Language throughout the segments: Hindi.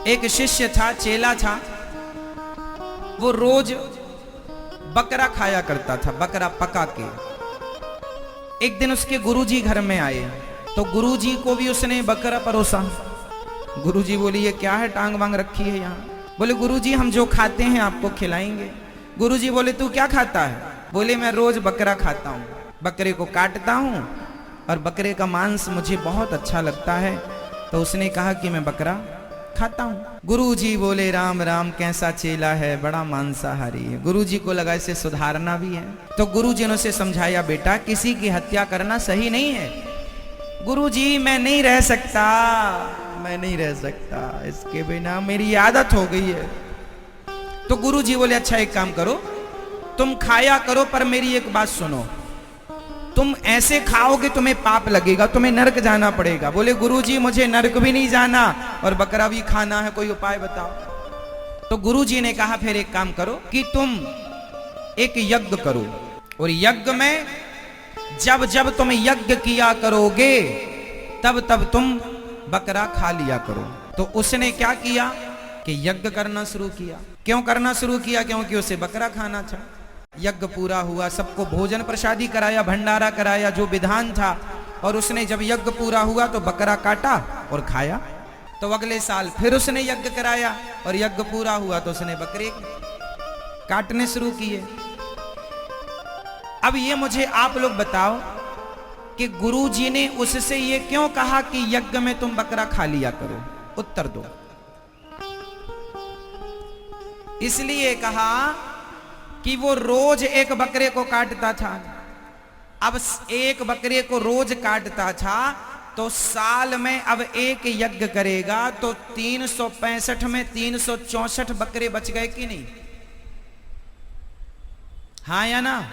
एक शिष्य था, चेला था, वो रोज बकरा खाया करता था, बकरा पका के। एक दिन उसके गुरुजी घर में आए तो गुरुजी को भी उसने बकरा परोसा। गुरुजी बोली ये क्या है, टांग वांग रखी है यहाँ? बोले गुरुजी हम जो खाते हैं आपको खिलाएंगे। गुरुजी बोले तू क्या खाता है? बोले मैं रोज बकरा खाता हूँ, बकरे को काटता हूँ और बकरे का मांस मुझे बहुत अच्छा लगता है। तो उसने कहा कि मैं बकरा खाता हूँ। गुरुजी बोले राम राम, कैसा चेला है, बड़ा मांसाहारी है। गुरुजी को लगा इसे सुधारना भी है, तो गुरुजी ने उसे समझाया बेटा किसी की हत्या करना सही नहीं है। गुरुजी मैं नहीं रह सकता, मैं नहीं रह सकता, इसके बिना मेरी आदत हो गई है। तो गुरुजी बोले अच्छा एक काम करो, तुम खाया करो पर मेरी एक बात सुनो, तुम ऐसे खाओगे तुम्हें पाप लगेगा, तुम्हें नरक जाना पड़ेगा। बोले गुरुजी मुझे नरक भी नहीं जाना और बकरा भी खाना है, कोई उपाय बताओ। तो गुरुजी ने कहा फिर एक काम करो कि तुम एक यज्ञ करो और यज्ञ में जब जब तुम यज्ञ किया करोगे तब तब तुम बकरा खा लिया करो। तो उसने क्या किया कि यज्ञ करना शुरू किया। क्यों करना शुरू किया? क्योंकि उसे बकरा खाना था। यज्ञ पूरा हुआ, सबको भोजन प्रसादी कराया, भंडारा कराया, जो विधान था। और उसने जब यज्ञ पूरा हुआ तो बकरा काटा और खाया। तो अगले साल फिर उसने यज्ञ कराया और यज्ञ पूरा हुआ तो उसने बकरे काटने शुरू किए। अब ये मुझे आप लोग बताओ कि गुरुजी ने उससे ये क्यों कहा कि यज्ञ में तुम बकरा खा लिया करो? उत्तर दो। इसलिए कहा कि वो रोज एक बकरे को काटता था। अब एक बकरे को रोज काटता था तो साल में अब एक यज्ञ करेगा तो 365 में 364 बकरे बच गए कि नहीं? हाँ या ना?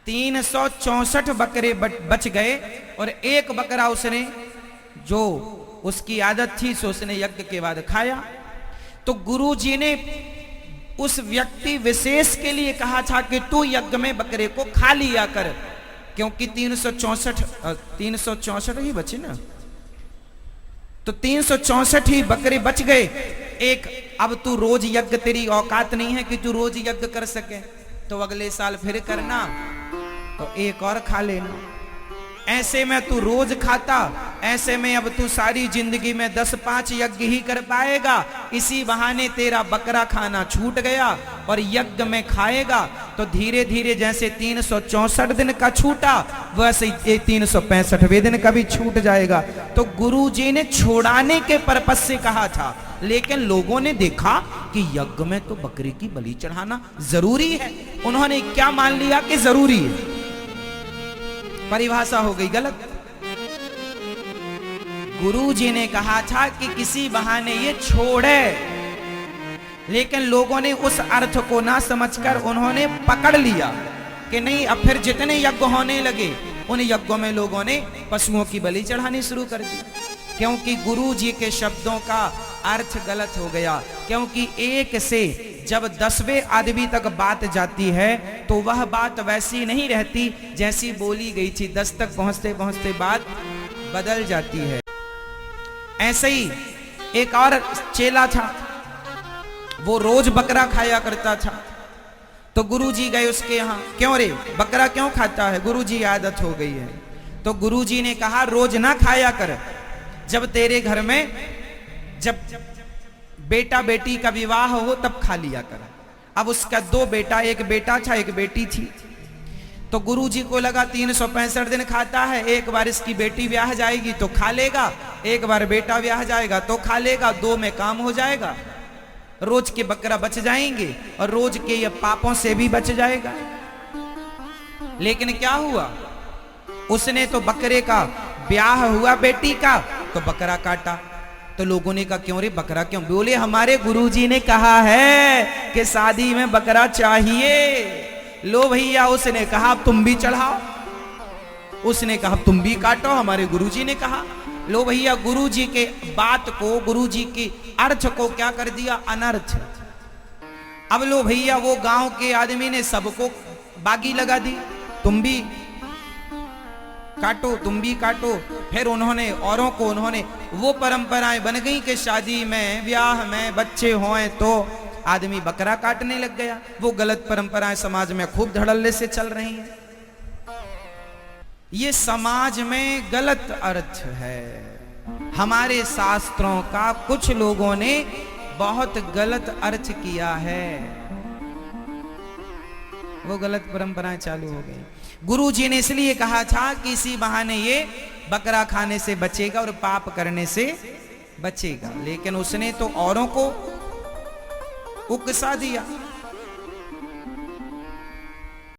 364 बकरे बच गए और एक बकरा उसने, जो उसकी आदत थी, सो उसने यज्ञ के बाद खाया। तो गुरुजी ने उस व्यक्ति विशेष के लिए कहा था कि तू यज्ञ में बकरे को खा लिया कर, क्योंकि 364 ही बचे ना, तो 364 ही बकरे बच गए। एक अब तू रोज यज्ञ, तेरी औकात नहीं है कि तू रोज यज्ञ कर सके, तो अगले साल फिर करना तो एक और खा लेना। ऐसे में तू रोज खाता, ऐसे में अब तू सारी जिंदगी में 10-5 यज्ञ ही कर पाएगा। इसी बहाने तेरा बकरा खाना छूट गया और यज्ञ में खाएगा तो धीरे धीरे जैसे 364 दिन का छूटा वैसे 365वें दिन का भी छूट जाएगा। तो गुरुजी ने छोड़ाने के पर्पस से कहा था, लेकिन लोगों ने देखा कि यज्ञ में तो बकरे की बलि चढ़ाना जरूरी है। उन्होंने क्या मान लिया कि जरूरी है। परिभाषा हो गई गलत। गुरुजी ने कहा था कि किसी बहाने ये छोड़े, लेकिन लोगों ने उस अर्थ को ना समझकर उन्होंने पकड़ लिया कि नहीं, अब फिर जितने यज्ञ होने लगे उन यज्ञों में लोगों ने पशुओं की बलि चढ़ानी शुरू कर दी, क्योंकि गुरुजी के शब्दों का अर्थ गलत हो गया। क्योंकि एक से जब 10वें आदमी तक बात जाती है तो वह बात वैसी नहीं रहती जैसी बोली गई थी। 10 तक पहुंचते पहुंचते बात बदल जाती है। ऐसे ही एक और चेला था, वो रोज बकरा खाया करता था। तो गुरुजी गए उसके यहाँ, क्यों रे बकरा क्यों खाता है? गुरुजी आदत हो गई है। तो गुरुजी ने कहा रोज ना खाया कर, जब तेरे घर में जब बेटा बेटी का विवाह हो तब खा लिया कर। अब उसका 2 बेटा, एक बेटा था एक बेटी थी। तो गुरुजी को लगा 365 दिन खाता है, एक बार इसकी बेटी ब्याह जाएगी तो खा लेगा, एक बार बेटा ब्याह जाएगा तो खा लेगा, 2 में काम हो जाएगा, रोज के बकरा बच जाएंगे और रोज के ये पापों से भी बच जाएगा। लेकिन क्या हुआ, उसने तो बकरे का ब्याह हुआ बेटी का तो बकरा काटा। तो लोगों ने कहा क्यों रे बकरा क्यों? बोले हमारे गुरुजी ने कहा है कि शादी में बकरा चाहिए। लो भैया, उसने कहा अब तुम भी चढ़ाओ, उसने कहा तुम भी काटो, हमारे गुरुजी ने कहा। लो भैया, गुरुजी के बात को, गुरुजी के अर्थ को क्या कर दिया? अनर्थ। अब लो भैया, वो गांव के आदमी ने सबको बागी लगा दी, तुम भी काटो, तुम भी काटो। फिर उन्होंने औरों को उन्होंने वो परंपराएं बन गई कि शादी में, ब्याह में बच्चे हों तो आदमी बकरा काटने लग गया। वो गलत परंपराएं समाज में खूब धड़ल्ले से चल रही हैं। ये समाज में गलत अर्थ है। हमारे शास्त्रों का कुछ लोगों ने बहुत गलत अर्थ किया है, वो गलत परंपराएं चालू हो गई। गुरु जी ने इसलिए कहा था कि इसी बहाने ये बकरा खाने से बचेगा और पाप करने से बचेगा, लेकिन उसने तो औरों को उकसा दिया।